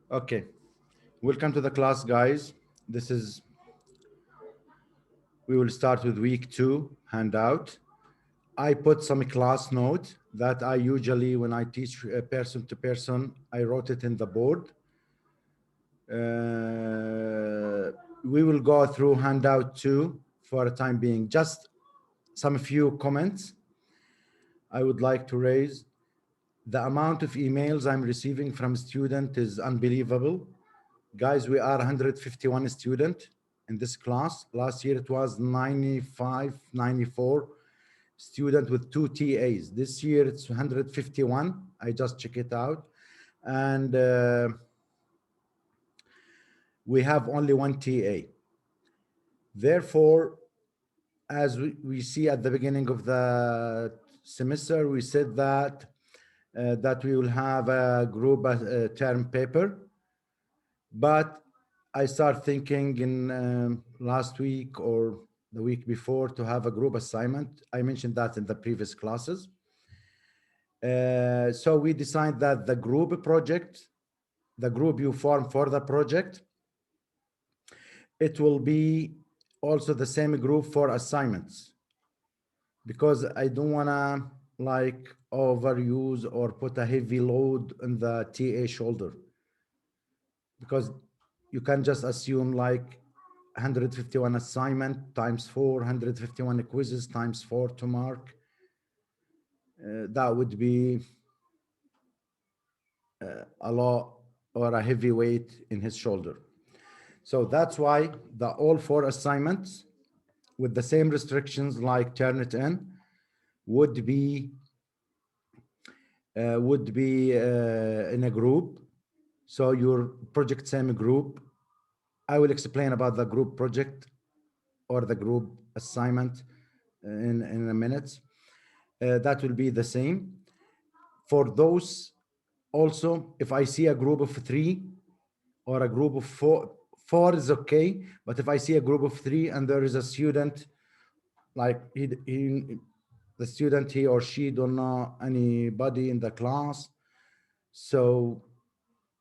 Okay, welcome to the class, guys. We will start with week 2 handout. I put some class note that I usually, when I teach person to person, I wrote it in the board. We will go through handout 2 for a time being. Just some few comments I would like to raise. The amount of emails I'm receiving from student is unbelievable. Guys, we are 151 student in this class. Last year it was 95, 94 student with 2 TAs. This year it's 151. I just check it out. And we have only one TA. Therefore, as we see at the beginning of the semester, we said that we will have a group term paper. But I start thinking in last week or the week before to have a group assignment. I mentioned that in the previous classes. So we decide that the group project, the group you form for the project, it will be also the same group for assignments, because I don't want to like overuse or put a heavy load on the TA shoulder, because you can just assume like 151 assignment times 4, 151 quizzes times 4 to mark. That would be a lot or a heavy weight in his shoulder. So that's why the all 4 assignments with the same restrictions like Turnitin would be in a group. So your project same group. I will explain about the group project or the group assignment in a minute. That will be the same. For those also, if I see a group of 3 or a group of 4, 4 is okay. But if I see a group of 3 and there is a student, like the student, he or she don't know anybody in the class, so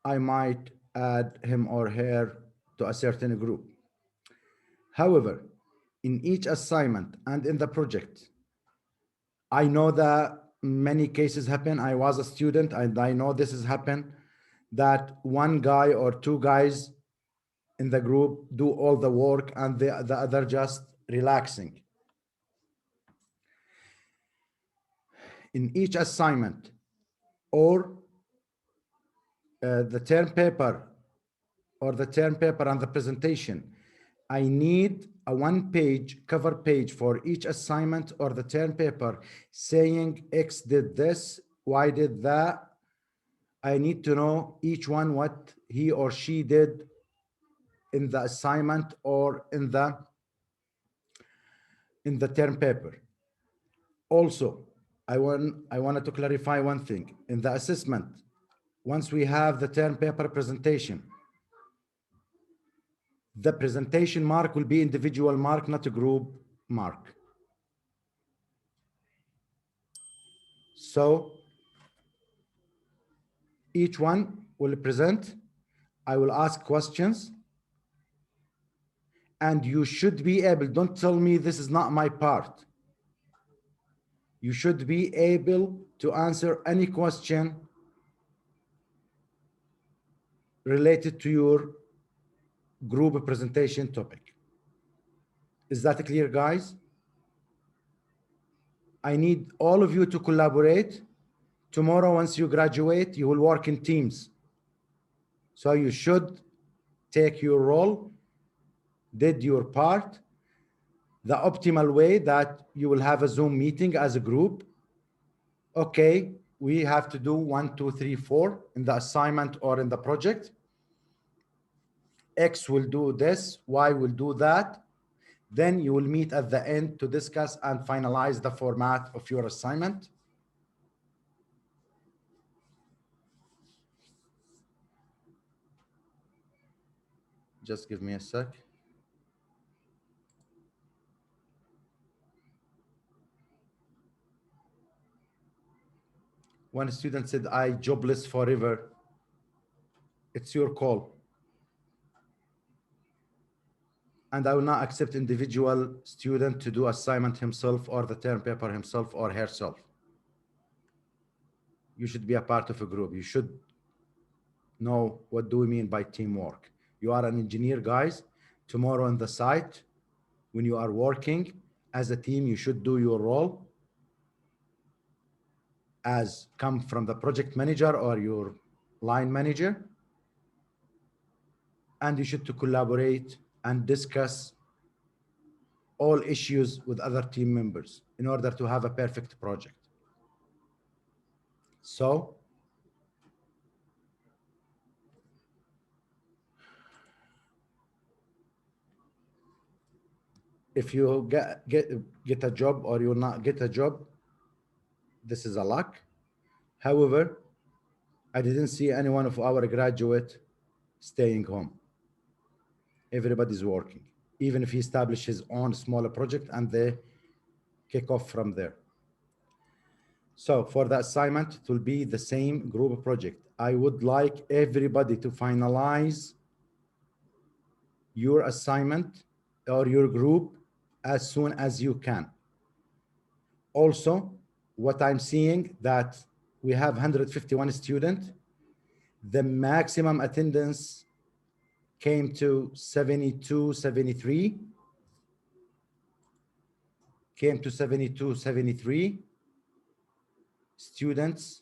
I might add him or her to a certain group. However, in each assignment and in the project, I know that many cases happen. I was a student and I know this has happened, that one guy or 2 guys in the group do all the work and the other just relaxing. In each assignment or the term paper or the term paper and the presentation, I need a 1-page cover page for each assignment or the term paper saying X did this, Y did that. I need to know each one what he or she did in the assignment or in the term paper. Also, I wanted to clarify one thing. In the assessment, once we have the term paper presentation, the presentation mark will be individual mark, not a group mark. So each one will present. I will ask questions, and you should be able, don't tell me this is not my part. You should be able to answer any question related to your group presentation topic. Is that clear, guys? I need all of you to collaborate. Tomorrow, once you graduate, you will work in teams. So you should take your role, did your part, the optimal way that you will have a Zoom meeting as a group. Okay, we have to do 1, 2, 3, 4 in the assignment or in the project. X will do this, Y will do that. Then you will meet at the end to discuss and finalize the format of your assignment. Just give me a sec. One student said, I jobless forever. It's your call. And I will not accept individual student to do assignment himself or the term paper himself or herself. You should be a part of a group. You should know what do we mean by teamwork. You are an engineer, guys. Tomorrow on the site, when you are working as a team, you should do your role as come from the project manager or your line manager. And you should to collaborate and discuss all issues with other team members in order to have a perfect project. So if you get a job or you not get a job, this is a luck. However, I didn't see any one of our graduate staying home. Everybody's working, even if he established his own smaller project and they kick off from there. So for the assignment, it will be the same group project. I would like everybody to finalize your assignment or your group as soon as you can. Also, what I'm seeing that we have 151 students. The maximum attendance came to 72, 73. Came to 72, 73 students.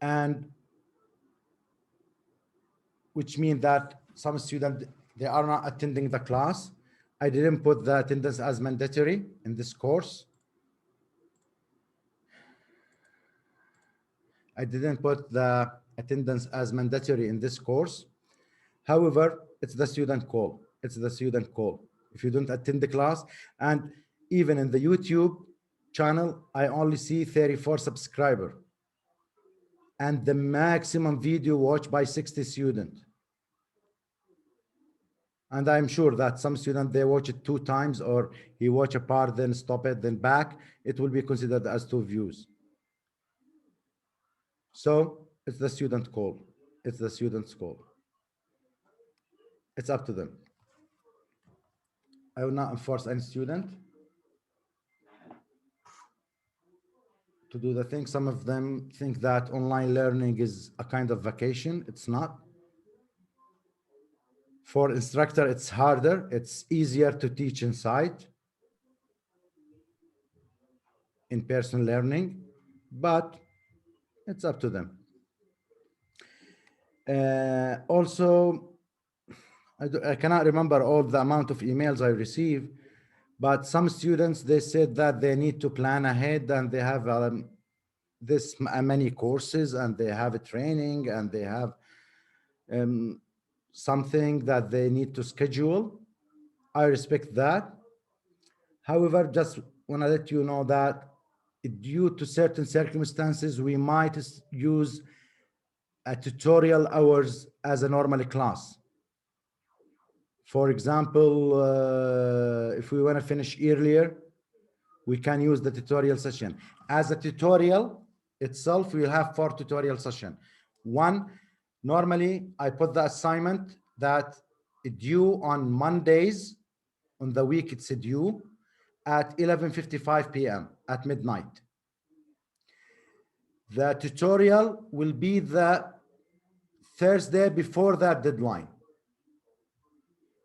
And which means that some students, they are not attending the class. I didn't put the attendance as mandatory in this course. I didn't put the attendance as mandatory in this course. However, it's the student call. It's the student call. If you don't attend the class, and even in the YouTube channel, I only see 34 subscribers. And the maximum video watched by 60 students. And I'm sure that some students, they watch it 2 times, or he watch a part, then stop it, then back. It will be considered as 2 views. So it's the student call. It's the student's call. It's up to them. I will not enforce any student to do the thing. Some of them think that online learning is a kind of vacation. It's not. For instructor, it's harder. It's easier to teach inside in-person learning, but it's up to them. Also, I cannot remember all the amount of emails I received, but some students, they said that they need to plan ahead and they have this many courses and they have a training and they have something that they need to schedule. I respect that. However, just want to let you know that due to certain circumstances, we might use a tutorial hours as a normal class. For example, if we want to finish earlier, we can use the tutorial session. As a tutorial itself, we'll have 4 tutorial sessions. One, normally I put the assignment that due on Mondays, on the week it's due at 11:55 p.m. at midnight. The tutorial will be the Thursday before that deadline.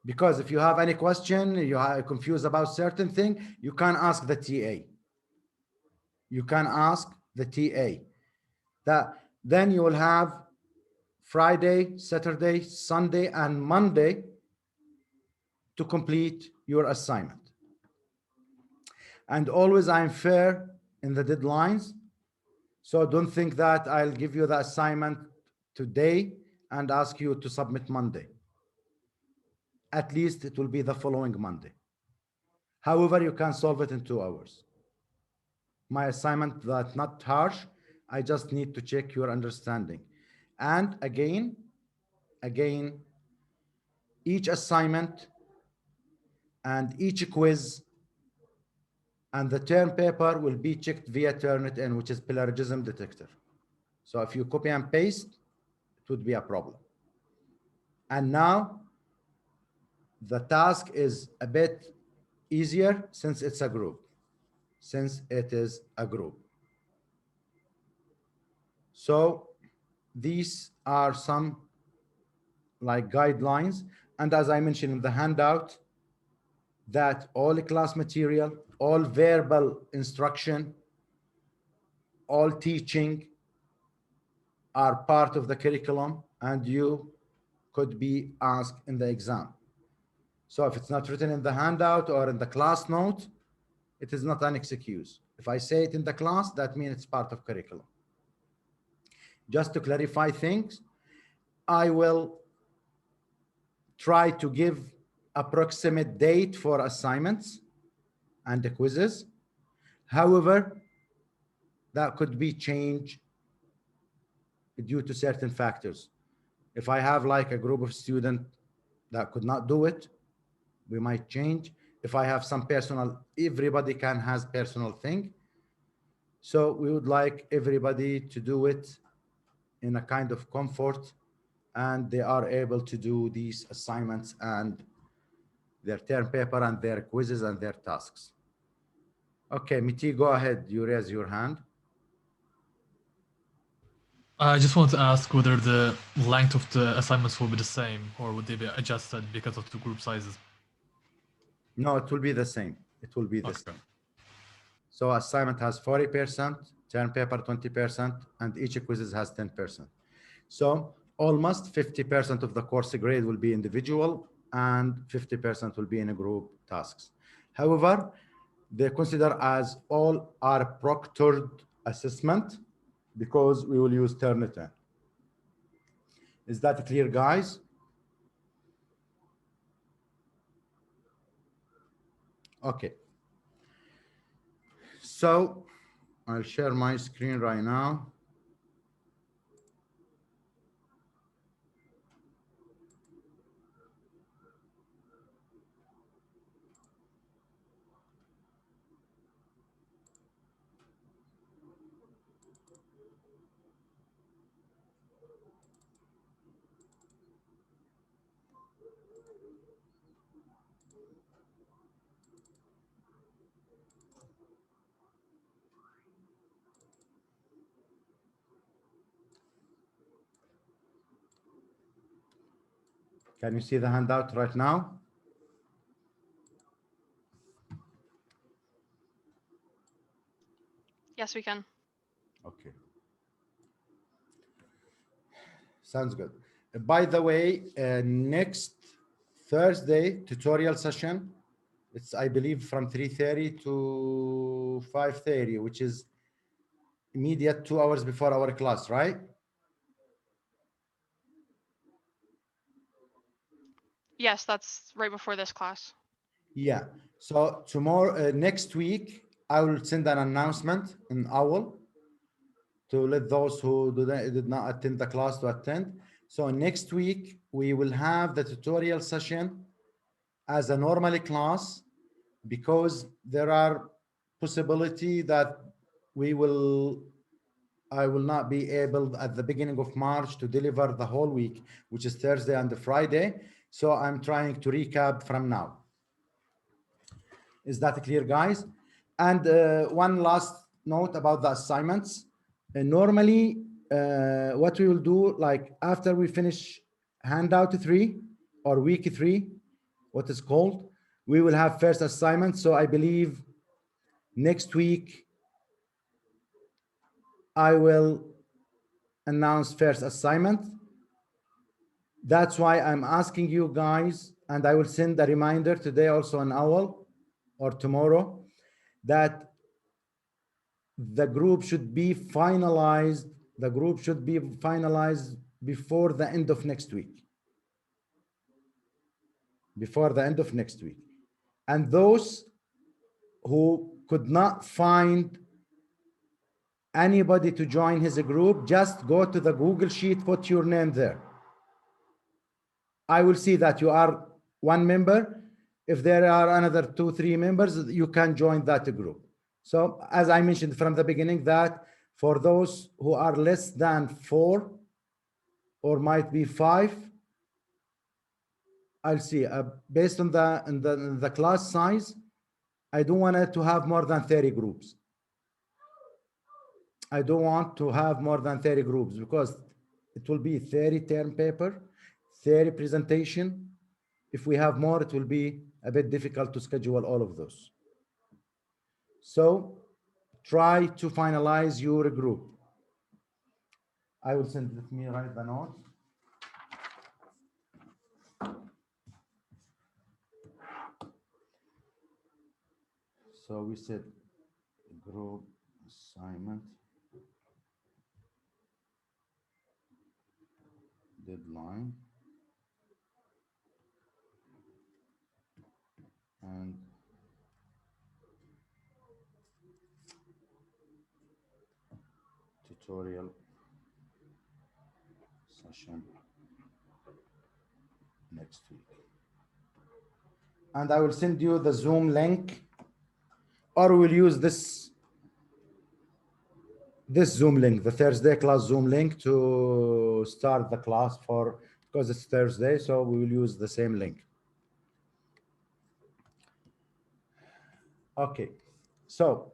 Because if you have any question, you are confused about certain thing, you can ask the TA. You can ask the TA. Then you will have Friday, Saturday, Sunday, and Monday to complete your assignment. And always I'm fair in the deadlines. So don't think that I'll give you the assignment today and ask you to submit Monday. At least it will be the following Monday. However, you can solve it in 2 hours. My assignment that's not harsh. I just need to check your understanding. And again, each assignment and each quiz and the term paper will be checked via Turnitin, which is plagiarism detector. So if you copy and paste, it would be a problem. And now the task is a bit easier since it's a group, since it is a group. So these are some like guidelines. And as I mentioned in the handout, that all class material, all verbal instruction, all teaching are part of the curriculum, and you could be asked in the exam. So if it's not written in the handout or in the class note, it is not an excuse. If I say it in the class, that means it's part of curriculum. Just to clarify things, I will try to give approximate date for assignments and the quizzes. However, that could be changed due to certain factors. If I have like a group of students that could not do it, we might change. If I have some personal, everybody can has personal thing. So we would like everybody to do it in a kind of comfort, and they are able to do these assignments and their term paper and their quizzes and their tasks. Okay, Miti, go ahead. You raise your hand. I just want to ask whether the length of the assignments will be the same, or would they be adjusted because of the group sizes? No, it will be the same. It will be the same. So assignment has 40%, term paper 20%, and each quizzes has 10%. So almost 50% of the course grade will be individual and 50% will be in a group tasks. However, they consider as all are proctored assessment because we will use Turnitin. Is that clear, guys? Okay. So I'll share my screen right now. Can you see the handout right now? Yes, we can. Okay. Sounds good. By the way, next Thursday tutorial session, it's I believe from 3:30 to 5:30, which is immediate 2 hours before our class, right? Yes, that's right before this class. Yeah. So tomorrow, next week, I will send an announcement in OWL to let those who did not attend the class to attend. So next week, we will have the tutorial session as a normal class because there are possibility that I will not be able at the beginning of March to deliver the whole week, which is Thursday and the Friday. So I'm trying to recap from now. Is that clear, guys? And one last note about the assignments. Normally, what we will do, like after we finish handout 3 or week 3, what is called, we will have first assignment. So I believe next week, I will announce first assignment. That's why I'm asking you guys, and I will send a reminder today also on OWL or tomorrow, that the group should be finalized. The group should be finalized before the end of next week. Before the end of next week. And those who could not find anybody to join his group, just go to the Google Sheet, put your name there. I will see that you are one member. If there are another 2-3 members, you can join that group. So as I mentioned from the beginning, that For those who are less than 4 or might be 5, I'll see. Based on the class size, I don't want it to have more than 30 groups. I don't want to have more than 30 groups because it will be 30 term paper, 30 presentation. If we have more, it will be a bit difficult to schedule all of those. So try to finalize your group. I will send, let me write the note. So we said group assignment, deadline, and tutorial session next week. And I will send you the Zoom link, or we'll use this Zoom link, the Thursday class Zoom link, to start the class for, because it's Thursday, so we will use the same link. Okay, so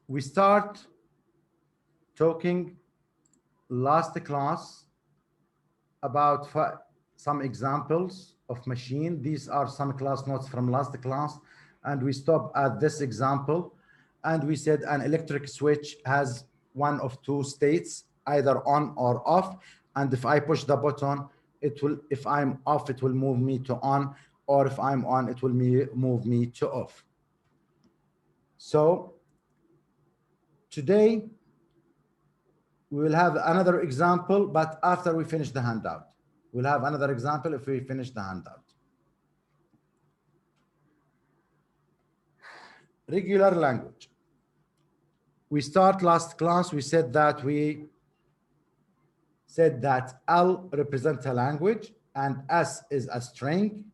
we start talking last class about some examples of machine. These are some class notes from last class, and we stop at this example, and we said an electric switch has one of two states, either on or off, and if I push the button, it will, if I'm off, it will move me to on, or if I'm on, it will move me to off. So today we will have another example, but after we finish the handout. We'll have another example if we finish the handout. Regular language. We start last class, we said that L represents a language and S is a string.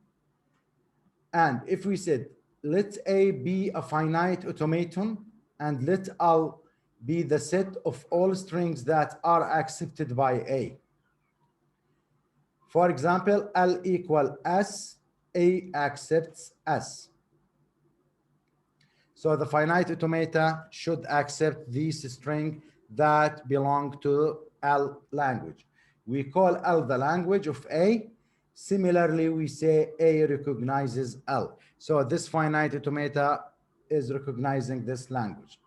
And if we said, let A be a finite automaton and let L be the set of all strings that are accepted by A. For example, L equal S, A accepts S. So the finite automata should accept this string that belong to L language. We call L the language of A. Similarly, we say A recognizes L. So this finite automata is recognizing this language.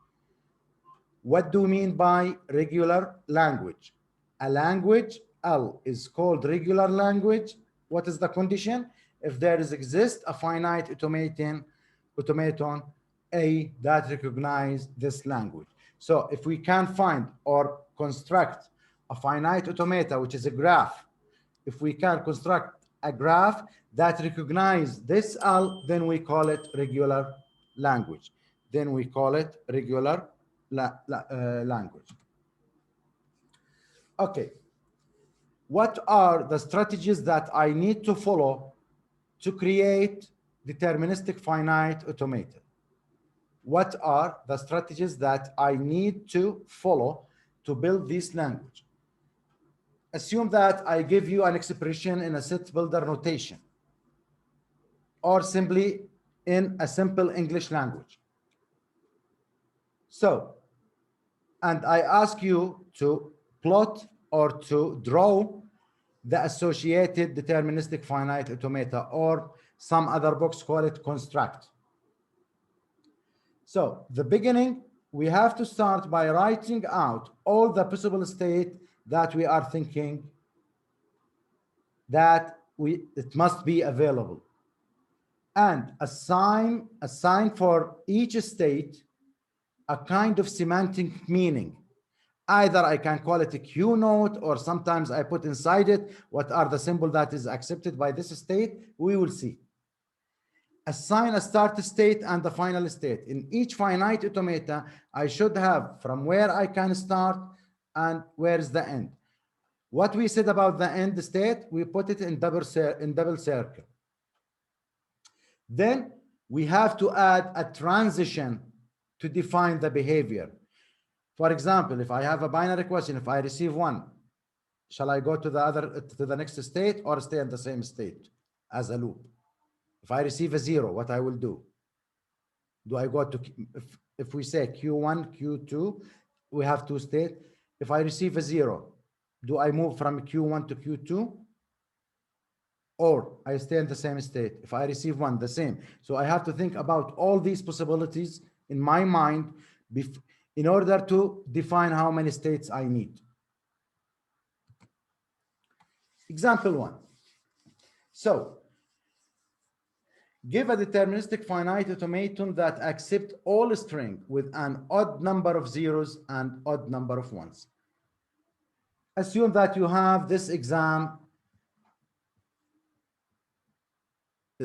What do we mean by regular language? A language, L, is called regular language. What is the condition? If there exists a finite automaton A that recognizes this language. So if we can find or construct a finite automata, which is a graph, if we can construct a graph that recognizes this L, then we call it regular language. Then we call it regular language. Okay, what are the strategies that I need to follow to create deterministic finite automata? What are the strategies that I need to follow to build this language? Assume that I give you an expression in a set builder notation, or simply in a simple English language. So, and I ask you to plot or to draw the associated deterministic finite automata, or some other books call it construct. So the beginning, we have to start by writing out all the possible state that we are thinking that it must be available, and assign for each state a kind of semantic meaning. Either I can call it a Q note, or sometimes I put inside it what are the symbols that is accepted by this state. We will see. Assign a start state and the final state. In each finite automata, I should have from where I can start and where is the end. What we said about the end state, we put it in double circle. Then we have to add a transition to define the behavior. For example, if I have a binary question, if I receive 1, shall I go to the next state or stay in the same state as a loop? If I receive a 0, what I will do? Do I go to, if we say Q1, Q2, we have 2 states. If I receive a 0, do I move from Q1 to Q2? Or I stay in the same state? If I receive 1, the same. So I have to think about all these possibilities in my mind in order to define how many states I need. Example 1. So give a deterministic finite automaton that accepts all string with an odd number of zeros and odd number of ones. Assume that you have this exam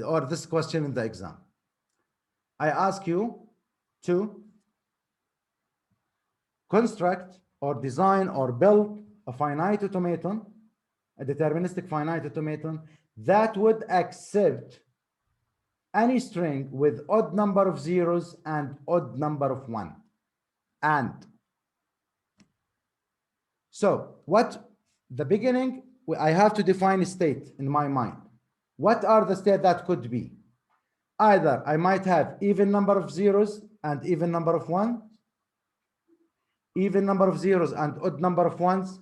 or this question in the exam. I ask you to construct or design or build a finite automaton, a deterministic finite automaton that would accept any string with odd number of zeros and odd number of one. And so what the beginning, I have to define a state in my mind. What are the states that could be? Either I might have even number of zeros and even number of ones, even number of zeros and odd number of ones,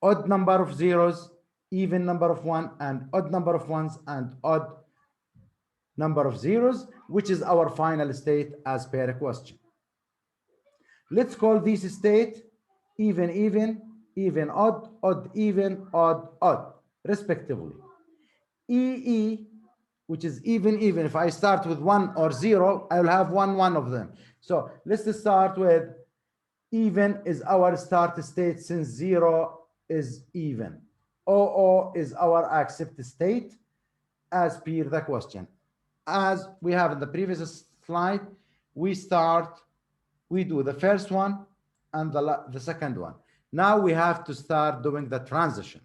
odd number of zeros, even number of one, and odd number of ones and odd number of zeros, which is our final state as per a question. Let's call this state even, even, even, odd, odd, even, odd, odd, respectively. EE, which is even, even. If I start with 1 or 0, I will have one of them. So let's start with even is our start state since 0 is even. OO is our accept state as per the question. As we have in the previous slide, we do the first one and the second one. Now we have to start doing the transition.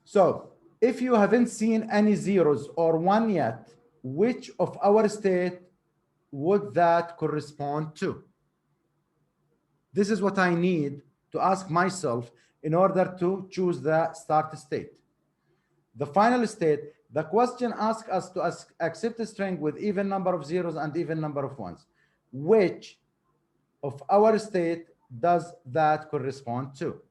So if you haven't seen any zeros or one yet, which of our state would that correspond to? This is what I need to ask myself in order to choose the start state. The final state, the question asks us to accept a string with even number of zeros and even number of ones. Which of our state does that correspond to?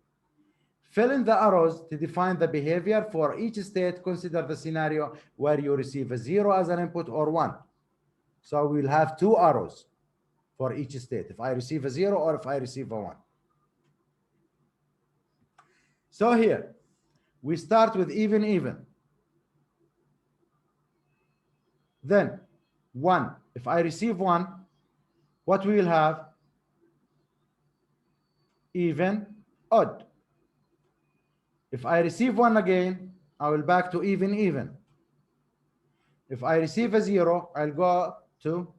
Fill in the arrows to define the behavior for each state. Consider the scenario where you receive a 0 as an input or 1. So we'll have 2 arrows for each state, if I receive a 0 or if I receive a 1. So here, we start with even, even. Then 1, if I receive 1, what we will have? Even, odd. If I receive 1 again, I will back to even, even. If I receive a 0, I'll go to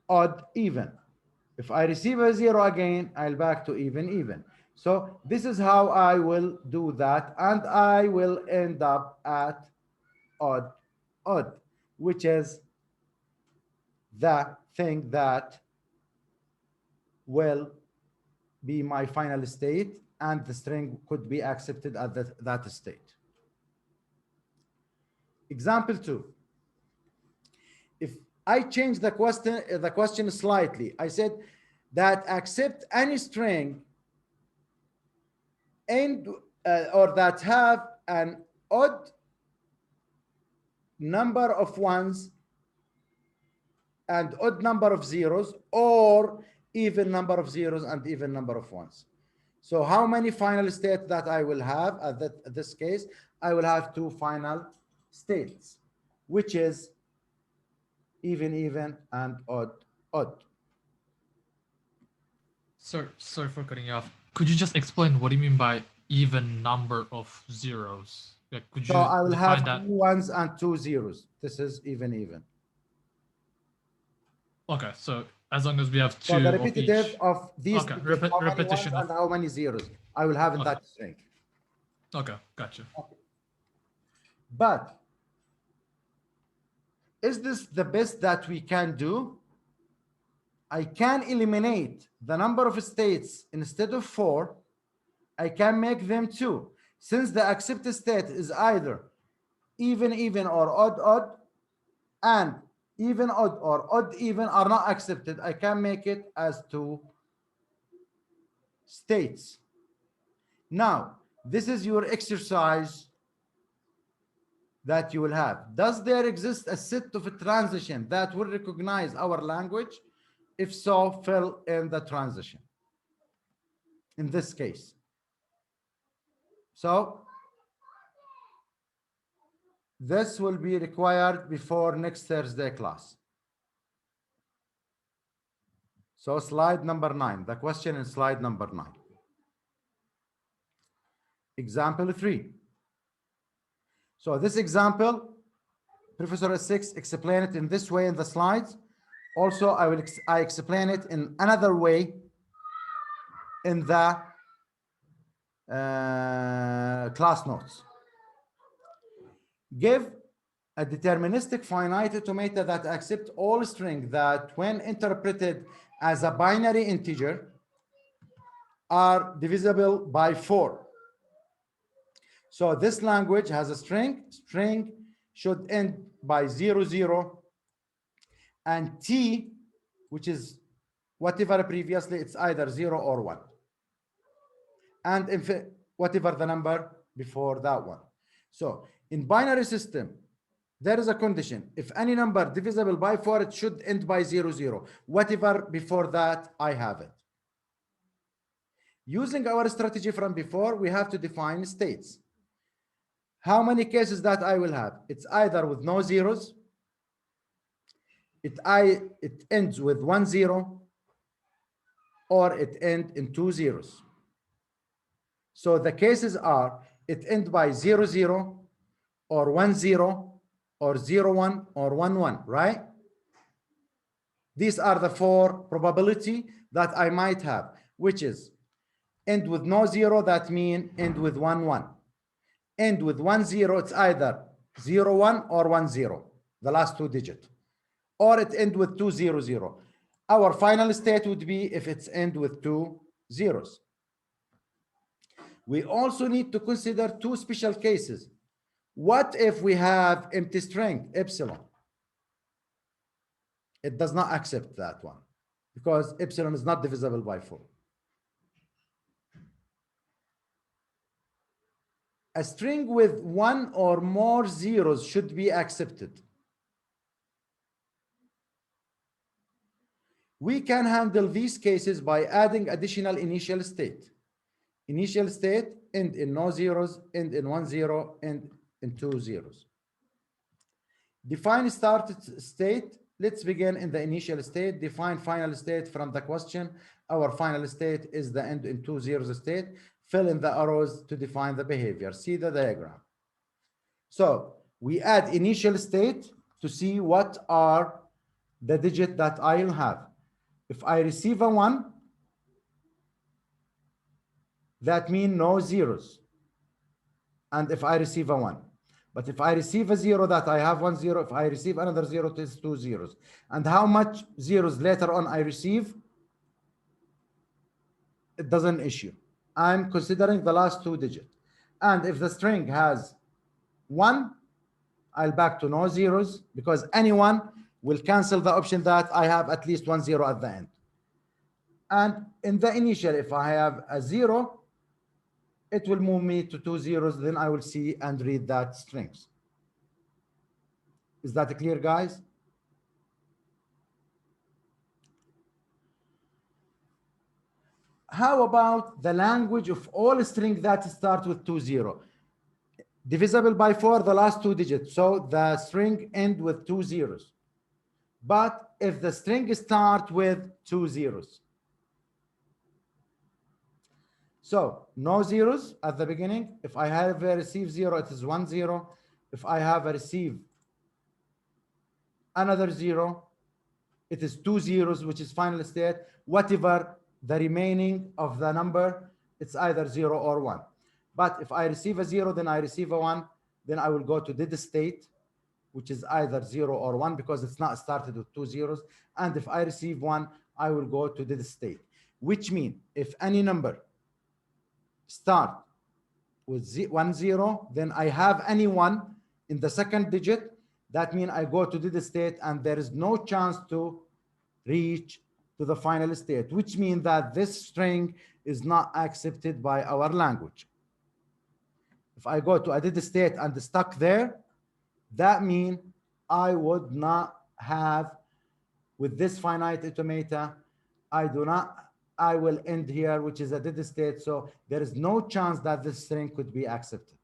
odd, even. If I receive a 0 again, I'll back to even, even. So this is how I will do that, and I will end up at odd, odd, which is the thing that will be my final state, and the string could be accepted at that state. Example 2. If I change the question slightly, I said that accept any string and or that have an odd number of ones and odd number of zeros, or even number of zeros and even number of ones. So how many final states that I will have at this case? I will have 2 final states, which is even, even, and odd, odd. Sorry for cutting you off. Could you just explain what do you mean by even number of zeros? Like, could you So I will have that? 2 ones and 2 zeros. This is even, even. Okay, so as long as we have 2 So the of repetitive each. of these, Okay, how many repetition ones and how many zeros I will have in that string. Okay, gotcha. But is this the best that we can do? I can eliminate the number of states. Instead of 4, I can make them 2. Since the accepted state is either even or odd, and even odd or odd even are not accepted, I can make it as 2 states. Now, this is your exercise that you will have. Does there exist a set of a transition that will recognize our language? If so, fill in the transition in this case. So this will be required before next Thursday class. So slide number 9, the question in slide number 9. Example 3. So this example, Professor S6 explained it in this way in the slides. Also, I explain it in another way in the class notes. Give a deterministic finite automata that accept all string that, when interpreted as a binary integer, are divisible by 4. So this language has a string should end by 0, 0, and t, which is whatever previously, it's either 0 or 1, and if whatever the number before that one. So in binary system, there is a condition. If any number divisible by 4, it should end by 0, 0. Whatever before that, I have it. Using our strategy from before, we have to define states. How many cases that I will have? It's either with no zeros, it ends with 1, 0, or it ends in 2 zeros. So the cases are it ends by 0, 0, or 1, 0, or 0, 1, or 1, 1, right? These are the 4 probability that I might have, which is end with no 0, that means end with 1, 1. End with 1, 0, it's either 0, 1 or 1, 0, the last 2 digits. Or it ends with 2, 0, 0. Our final state would be if it's end with 2 zeros. We also need to consider 2 special cases. What if we have empty string, epsilon? It does not accept that one because epsilon is not divisible by 4. A string with 1 or more zeros should be accepted. We can handle these cases by adding additional initial state. Initial state, end in no zeros, end in 1, 0, end in 2 zeros. Define started state. Let's begin in the initial state. Define final state from the question. Our final state is the end in 2 zeros state. Fill in the arrows to define the behavior. See the diagram. So we add initial state to see what are the digits that I'll have. If I receive a 1, that means no zeros. And if I receive a 1. But if I receive a 0, that I have 1 0. If I receive another 0, it is 2 zeros. And how much zeros later on I receive, it doesn't issue. I'm considering the last 2 digits. And if the string has 1, I'll back to no zeros because anyone will cancel the option that I have at least 1 0 at the end. And in the initial, if I have a 0, it will move me to 2 zeros. Then I will see and read that strings. Is that clear, guys? How about the language of all strings that start with 2 0? Divisible by 4, the last 2 digits. So the string end with 2 zeros. But if the string start with 2 zeros. So no zeros at the beginning. If I have a receive 0, it is 1 0. If I have a receive another 0, it is 2 zeros, which is final state. Whatever the remaining of the number, it's either 0 or 1. But if I receive a 0, then I receive a 1, then I will go to dead state. which is either 0 or 1 because it's not started with 2 zeros. And if I receive 1, I will go to did state, which means if any number start with 1 0, then I have any 1 in the second digit. That means I go to did state and there is no chance to reach to the final state, which means that this string is not accepted by our language. If I go to a did state and stuck there, that means I would not have, with this finite automata, I will end here, which is a did state. So there is no chance that this string could be accepted.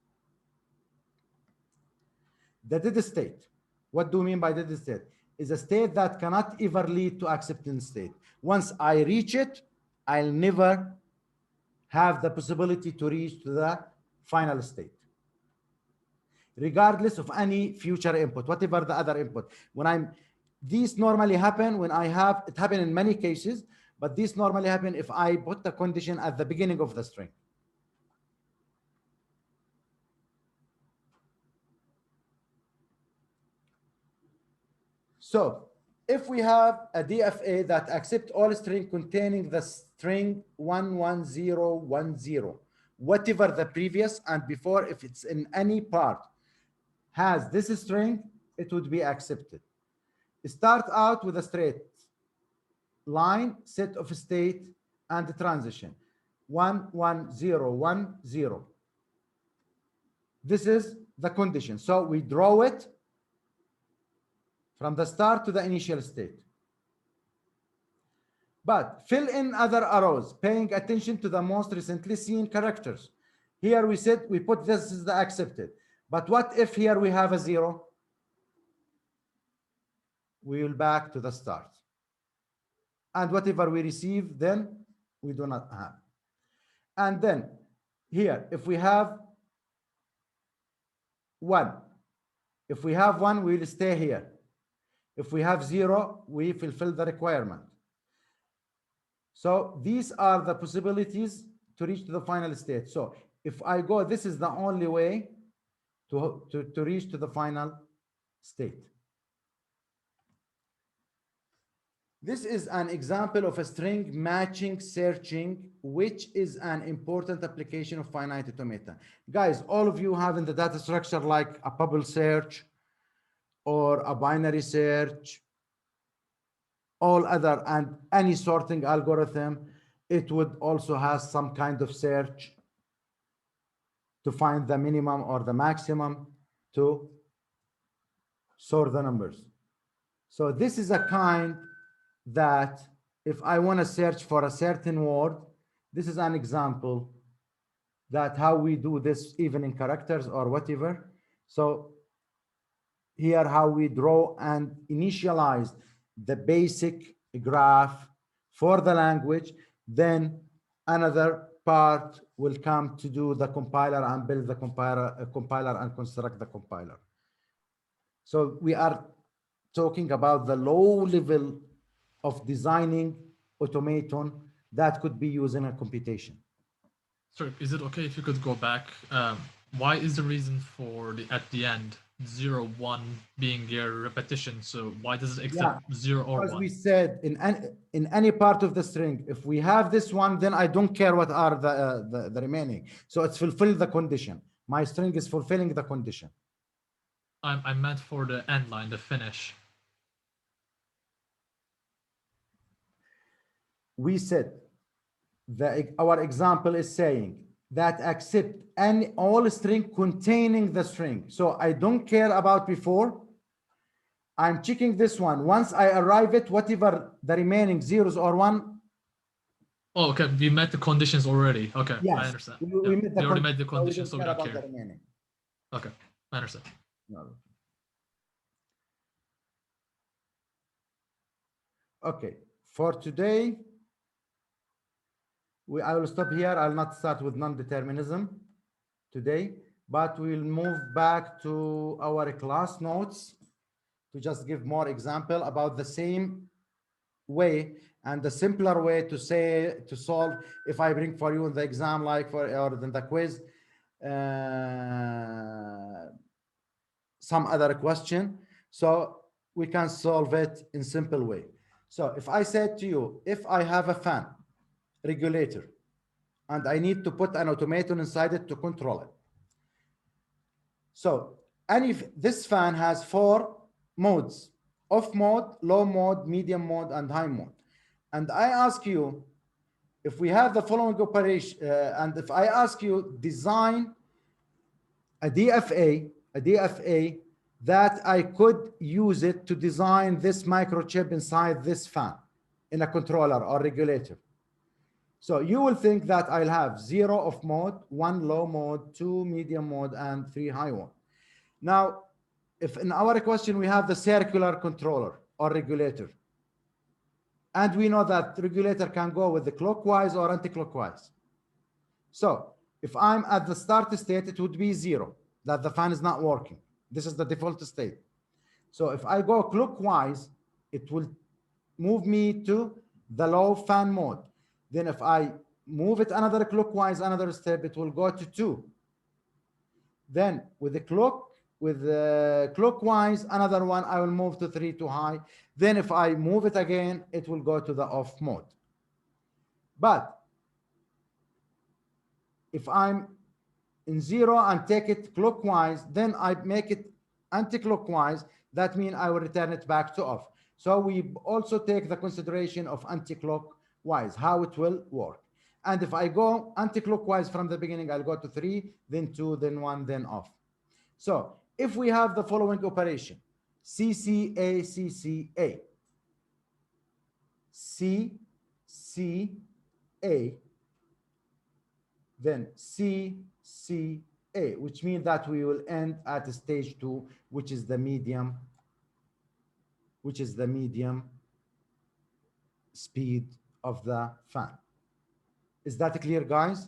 The did state, what do you mean by did state? Is a state that cannot ever lead to acceptance state. Once I reach it, I'll never have the possibility to reach to the final state, regardless of any future input, whatever the other input. These normally happen when it happen in many cases, but these normally happen if I put the condition at the beginning of the string. So if we have a DFA that accepts all string containing the string 11010, whatever the previous and before, if it's in any part has this string, it would be accepted. Start out with a straight line, set of state, and the transition 11010. This is the condition. So we draw it from the start to the initial state. But fill in other arrows, paying attention to the most recently seen characters. Here we said we put this is the accepted. But what if here we have a 0? We will back to the start. And whatever we receive, then we do not have. And then here, if we have 1, if we have 1, we will stay here. If we have 0, we fulfill the requirement. So these are the possibilities to reach to the final state. So if I go, this is the only way to reach to the final state. This is an example of a string matching searching, which is an important application of finite automata. Guys, all of you have in the data structure like a bubble search or a binary search, all other, and any sorting algorithm, it would also have some kind of search to find the minimum or the maximum to sort the numbers. So this is a kind that if I want to search for a certain word, this is an example that how we do this even in characters or whatever. So here how we draw and initialize the basic graph for the language, then another part will come to do the compiler and build the compiler and construct the compiler. So we are talking about the low level of designing automaton that could be used in a computation. Sorry, is it okay if you could go back? Why is the reason for the at the end 0, 1 being your repetition? So why does it accept 0 or 1? Because we said in any part of the string, if we have this one, then I don't care what are the remaining. So it's fulfill the condition. My string is fulfilling the condition. I meant for the end line, the finish. We said that our example is saying that accept all string containing the string. So I don't care about before. I'm checking this one. Once I arrive at whatever the remaining zeros or 1. Oh, okay. We met the conditions already. Okay, yes, I understand. We already made the conditions, so we don't care. Okay, I understand. No. Okay, for today, I will stop here. I'll not start with non-determinism today, but we'll move back to our class notes to just give more example about the same way and the simpler way to solve. If I bring for you in the exam, like or in the quiz, some other question. So we can solve it in simple way. So if I said to you, if I have a fan regulator and I need to put an automaton inside it to control it. So this fan has 4 modes: off mode, low mode, medium mode, and high mode. And I ask you, if we have the following operation, and if I ask you design a DFA that I could use it to design this microchip inside this fan in a controller or regulator. So you will think that I'll have 0 off mode, 1 low mode, 2 medium mode, and 3 high mode. Now, if in our question we have the circular controller or regulator, and we know that the regulator can go with the clockwise or anti-clockwise. So if I'm at the start state, it would be 0, that the fan is not working. This is the default state. So if I go clockwise, it will move me to the low fan mode. Then if I move it another clockwise, another step, it will go to 2. Then with the clockwise, another one, I will move to 3 to high. Then if I move it again, it will go to the off mode. But if I'm in 0 and take it clockwise, then I make it anti-clockwise. That means I will return it back to off. So we also take the consideration of anti-clockwise, how it will work. And if I go anti-clockwise from the beginning, I'll go to 3, then 2, then 1, then off. So if we have the following operation, CCA, CCA, CCA, then CCA, which means that we will end at stage 2, which is the medium speed of the fan. Is that clear, guys?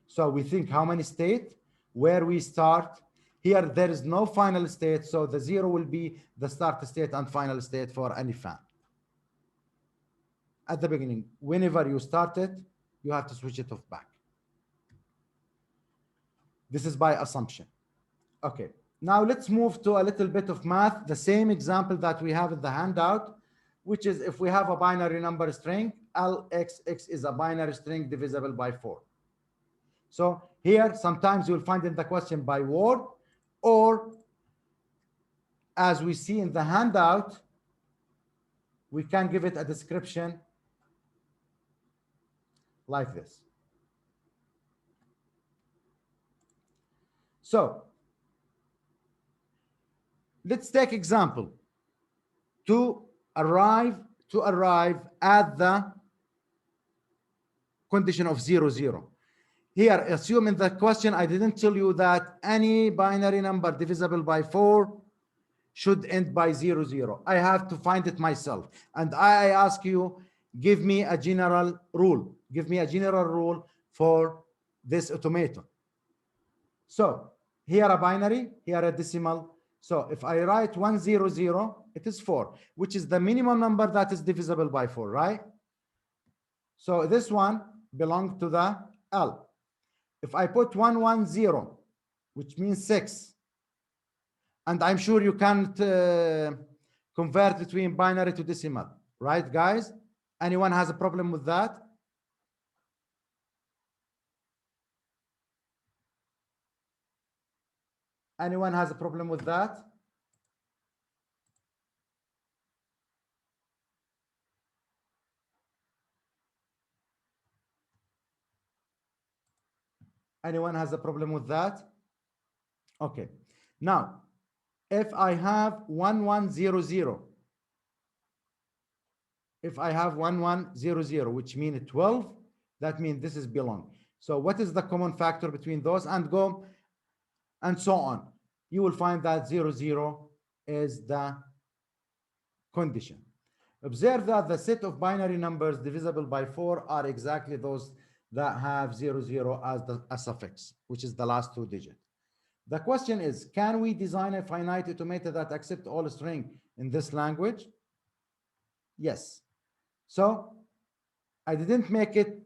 So we think how many states, where we start. Here, there is no final state, so the 0 will be the start state and final state for any fan. At the beginning, whenever you start it, you have to switch it off back. This is by assumption. Okay, now let's move to a little bit of math, the same example that we have in the handout, which is if we have a binary number string, LXX is a binary string divisible by 4. So here, sometimes you'll find in the question by word, or as we see in the handout, we can give it a description like this. So let's take example to arrive at the condition of 0, 0. Here, assume in the question, I didn't tell you that any binary number divisible by 4 should end by 0, 0. I have to find it myself. And I ask you, give me a general rule. Give me a general rule for this automaton. So here a binary, here a decimal. So if I write 1, 0, 0, it is 4, which is the minimum number that is divisible by 4, right? So this one belongs to the L. If I put 1, 1, 0, which means 6, and I'm sure you can't convert between binary to decimal, right, guys? Anyone has a problem with that? Anyone has a problem with that? Anyone has a problem with that? Okay. Now, if I have 1, 1, 0, 0, if I have 1, 1, 0, 0, which means 12, that means this is belong. So what is the common factor between those, and go and so on? You will find that 0, 0 is the condition. Observe that the set of binary numbers divisible by 4 are exactly those that have 0, 0 as a suffix, which is the last 2 digits. The question is, can we design a finite automaton that accepts all string in this language? Yes. So I didn't make it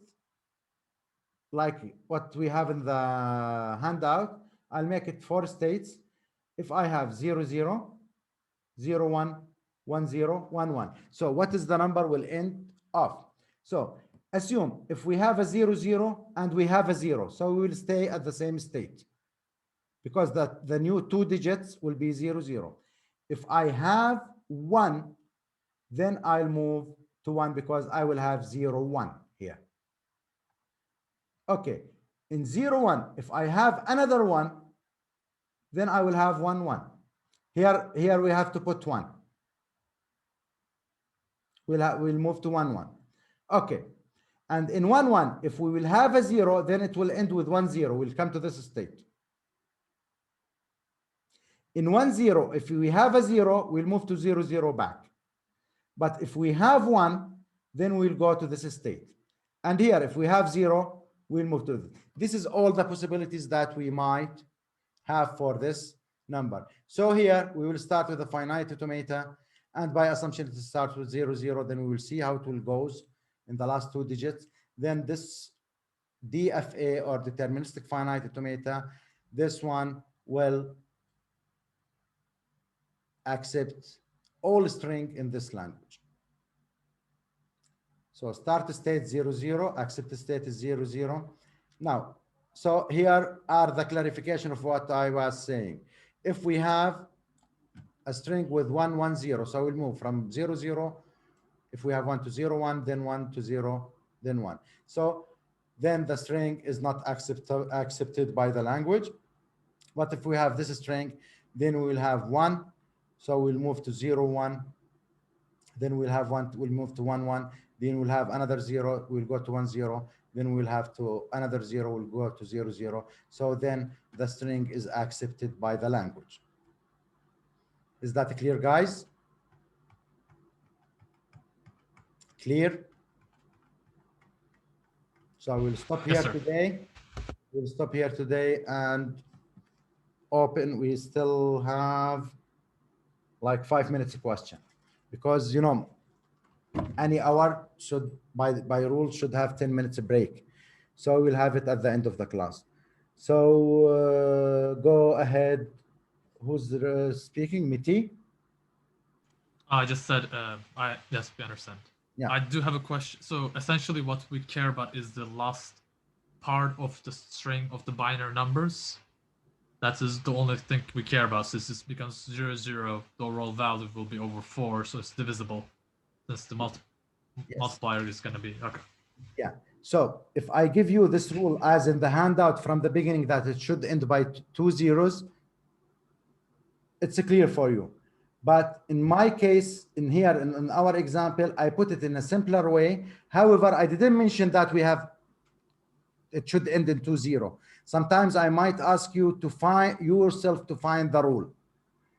like what we have in the handout, I'll make it 4 states. If I have 0, 0, 0, 1, 1, 0, 1, 1. So what is the number will end off? So assume if we have a 0, 0 and we have a 0, so we will stay at the same state because the new 2 digits will be 0, 0. If I have 1, then I'll move to 1 because I will have 0, 1 here. Okay, in 0, 1, if I have another 1, then I will have 1, 1. Here we have to put 1. We'll move to 1, 1. Okay, and in 1, 1, if we will have a 0, then it will end with 1, 0. We'll come to this state. In 1, 0, if we have a 0, we'll move to 0, 0 back. But if we have 1, then we'll go to this state. And here, if we have 0, we'll move to this. This is all the possibilities that we might have for this number. So here, we will start with a finite automata. And by assumption, it starts with 0, 0. Then we will see how it will goes in the last 2 digits. Then this DFA, or deterministic finite automata, this one will accept all string in this language. So start state 0, 0, accept state is 0, 0. Now, so here are the clarification of what I was saying. If we have a string with 1, 1, 0, so we'll move from 0, 0. If we have 1 to 0, 1, then 1 to 0, then 1. So then the string is not accepted by the language. But if we have this string, then we will have 1. So we'll move to 0, 1. Then we'll have 1, we'll move to 1, 1. Then we'll have another 0, we'll go to 1, 0. Then we'll have to another 0, we'll go to 0, 0. So then the string is accepted by the language. Is that clear, guys? Clear? So we'll stop here today. We'll stop here today and open. We still have like 5 minutes question, because you know any hour should by rule should have 10 minutes break. So we'll have it at the end of the class. So go ahead. Who's speaking? Miti? I just said, yes, we understand. Yeah. I do have a question. So essentially what we care about is the last part of the string of the binary numbers. That is the only thing we care about. Since this becomes 0, 0, the overall value will be over 4, so it's divisible. Since the multiplier is going to be, okay. Yeah. So if I give you this rule as in the handout from the beginning that it should end by 2 zeros, it's clear for you. But in my case, in here, in our example, I put it in a simpler way. However, I didn't mention that we have, it should end in 2, 0. Sometimes I might ask you to find yourself to find the rule.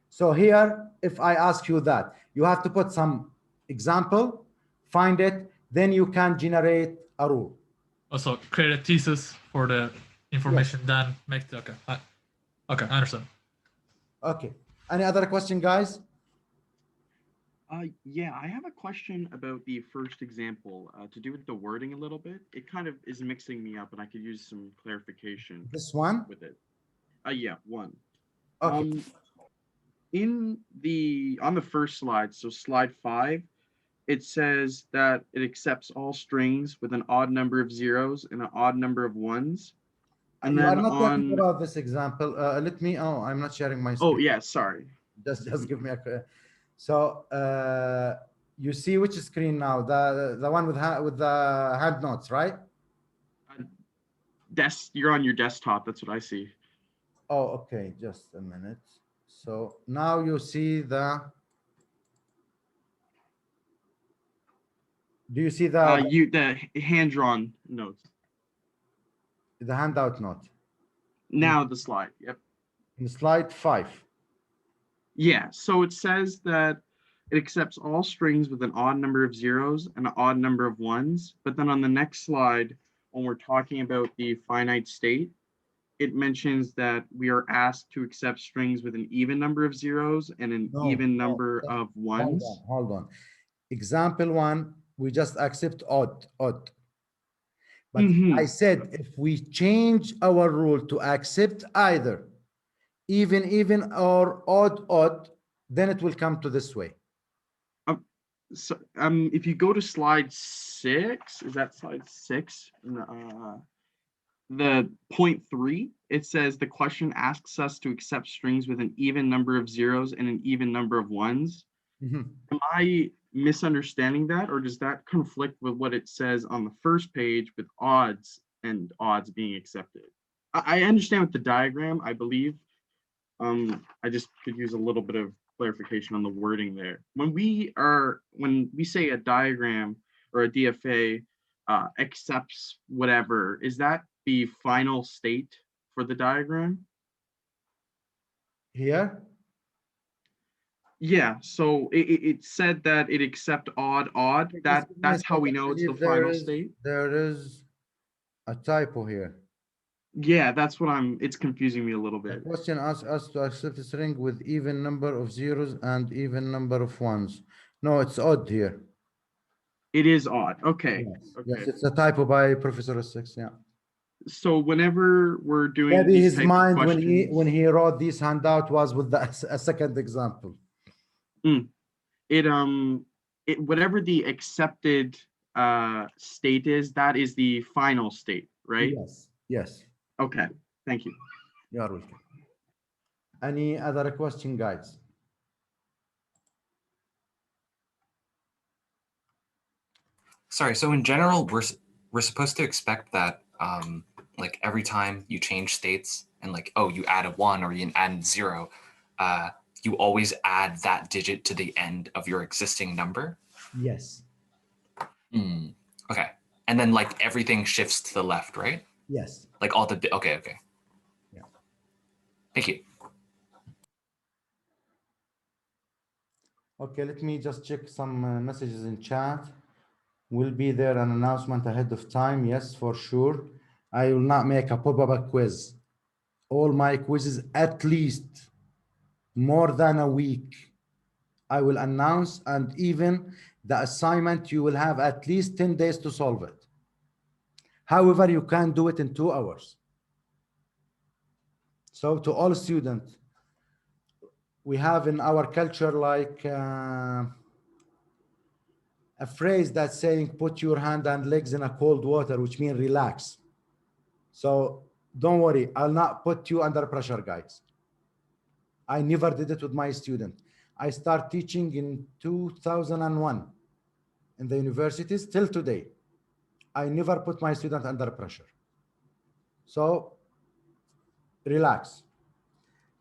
So here, if I ask you that, you have to put some example, find it, then you can generate a rule. Also create a thesis for the information, yes. Then make the, okay. Okay, I understand. Okay. Any other question, guys? Yeah, I have a question about the first example to do with the wording a little bit. It kind of is mixing me up, and I could use some clarification. This one? With it. Yeah, 1. Okay. On the first slide, so slide 5, it says that it accepts all strings with an odd number of zeros and an odd number of ones. And you then are not talking about this example. Let me. Oh, I'm not sharing my screen. Oh yeah, sorry. Just give me a. So you see which screen now? The one with the hand notes, right? You're on your desktop. That's what I see. Oh, okay. Just a minute. So now you see the. Do you see the hand-drawn notes? The handout note. Now the slide. Yep. In slide 5. Yeah. So it says that it accepts all strings with an odd number of zeros and an odd number of ones. But then on the next slide, when we're talking about the finite state, it mentions that we are asked to accept strings with an even number of zeros and an even number of ones. Hold on. Example 1, we just accept odd. But I said if we change our rule to accept either even, or odd, then it will come to this way. So if you go to slide 6, is that slide 6? The point 3, it says the question asks us to accept strings with an even number of zeros and an even number of ones. Mhm. Am I misunderstanding that, or does that conflict with what it says on the first page with odds and odds being accepted? I understand with the diagram, I believe. I just could use a little bit of clarification on the wording there. When we say a diagram or a DFA accepts whatever, is that the final state for the diagram? Here, Yeah, so it said that it accept odd. That's how we know it's the final state. there is a typo here. Yeah, that's what it's confusing me a little The bit. question asks us to accept a string with even number of zeros and even number of ones. No, it's odd here. It is odd. Okay. Yes, Okay. yes, it's a typo by Professor Essex. Yeah. So whenever we're doing Maybe these his type of mind questions, when he wrote this handout was with a second example. it whatever the accepted state is, that is the final state, right? Yes, yes. Okay, thank you. You are welcome. Any other question, guys? Sorry, so in general, we're supposed to expect that like every time you change states and like, oh, you add a 1 or you add 0, you always add that digit to the end of your existing number? Yes. Okay. And then like everything shifts to the left, right? Yes. Like all the, okay. Yeah. Thank you. Okay, let me just check some messages in chat. Will be there an announcement ahead of time? Yes, for sure. I will not make a pop-up quiz. All my quizzes, at least more than a week, I will announce, and even the assignment, you will have at least 10 days to solve it. However, you can do it in 2 hours. So to all students, we have in our culture like a phrase that's saying, put your hand and legs in a cold water, which means relax. So don't worry, I'll not put you under pressure, guys. I never did it with my student. I start teaching in 2001 in the universities till today. I never put my student under pressure. So relax.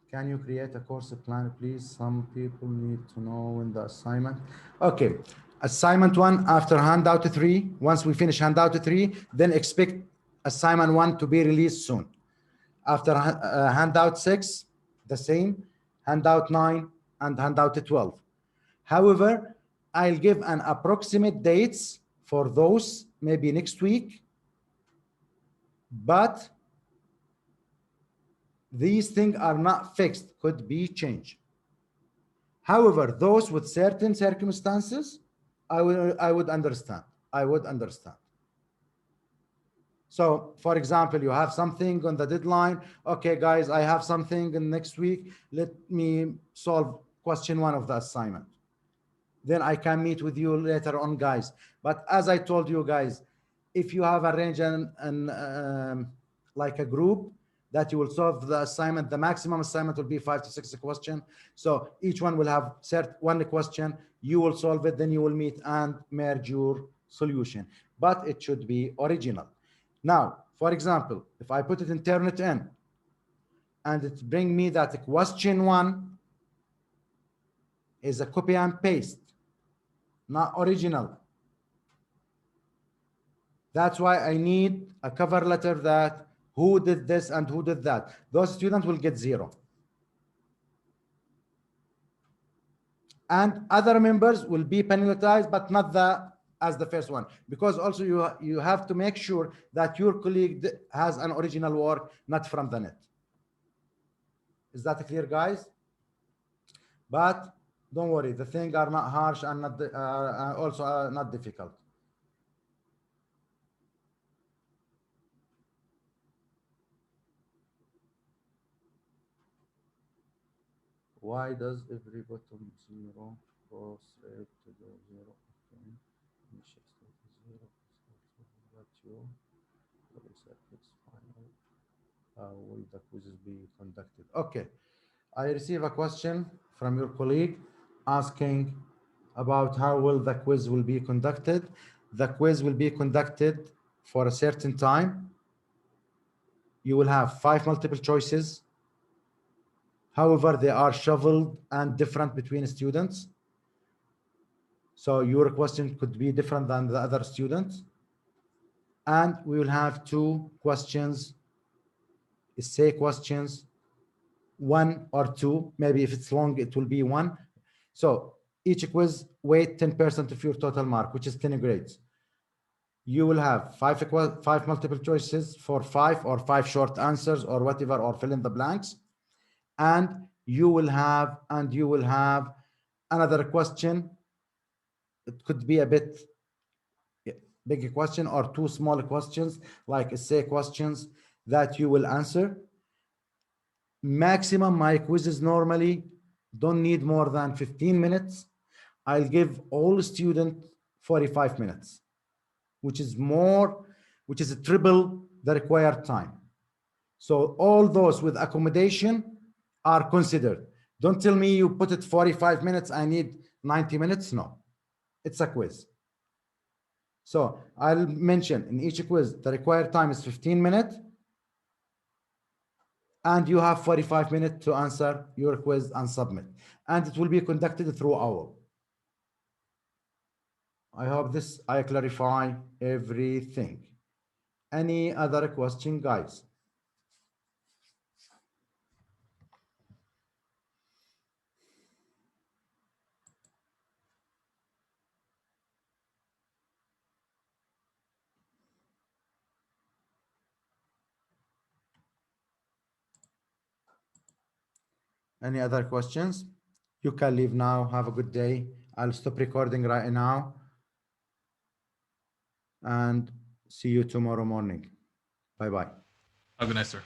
Can you create a course plan, please? Some people need to know in the assignment. Okay, assignment 1 after handout 3. Once we finish handout 3, then expect assignment 1 to be released soon. After handout 6, the same, handout 9 and handout 12. However, I'll give an approximate dates for those maybe next week, but these things are not fixed, could be changed. However, those with certain circumstances, I would understand. I would understand. So, for example, you have something on the deadline. Okay, guys, I have something in next week. Let me solve question 1 of the assignment. Then I can meet with you later on, guys. But as I told you guys, if you have arranged like a group that you will solve the assignment, the maximum assignment will be 5 to 6 questions. So each one will have one question. You will solve it, then you will meet and merge your solution. But it should be original. Now, for example, if I put it in Turnitin and it bring me that question 1 is a copy and paste, not original. That's why I need a cover letter that who did this and who did that. Those students will get 0. And other members will be penalized, but not as the first one, because also you have to make sure that your colleague has an original work, not from the net. Is that clear, guys? But don't worry, the things are not harsh and not also not difficult. Why does every bottom zero cross red to the zero? Okay. Initial state is zero. But you circuits final. How will the quizzes be conducted? Okay. I receive a question from your colleague asking about how will the quiz will be conducted. The quiz will be conducted for a certain time. You will have 5 multiple choices. However, they are shuffled and different between students. So your question could be different than the other students. And we will have 2 questions, essay questions, 1 or 2. Maybe if it's long, it will be 1. So each quiz weight 10% of your total mark, which is 10 grades. You will have 5 multiple choices for 5 or 5 short answers or whatever, or fill in the blanks. And you will have another question. It could be a bit big question or 2 small questions, like essay questions that you will answer. Maximum, my quizzes normally don't need more than 15 minutes. I'll give all students 45 minutes, which is triple the required time. So all those with accommodation are considered. Don't tell me you put it 45 minutes, I need 90 minutes. No, it's a quiz. So I'll mention in each quiz, the required time is 15 minutes. And you have 45 minutes to answer your quiz and submit. And it will be conducted through OWL. I hope I clarify everything. Any other question, guys? Any other questions? You can leave now. Have a good day. I'll stop recording right now. And see you tomorrow morning. Bye-bye. Have a good night, sir.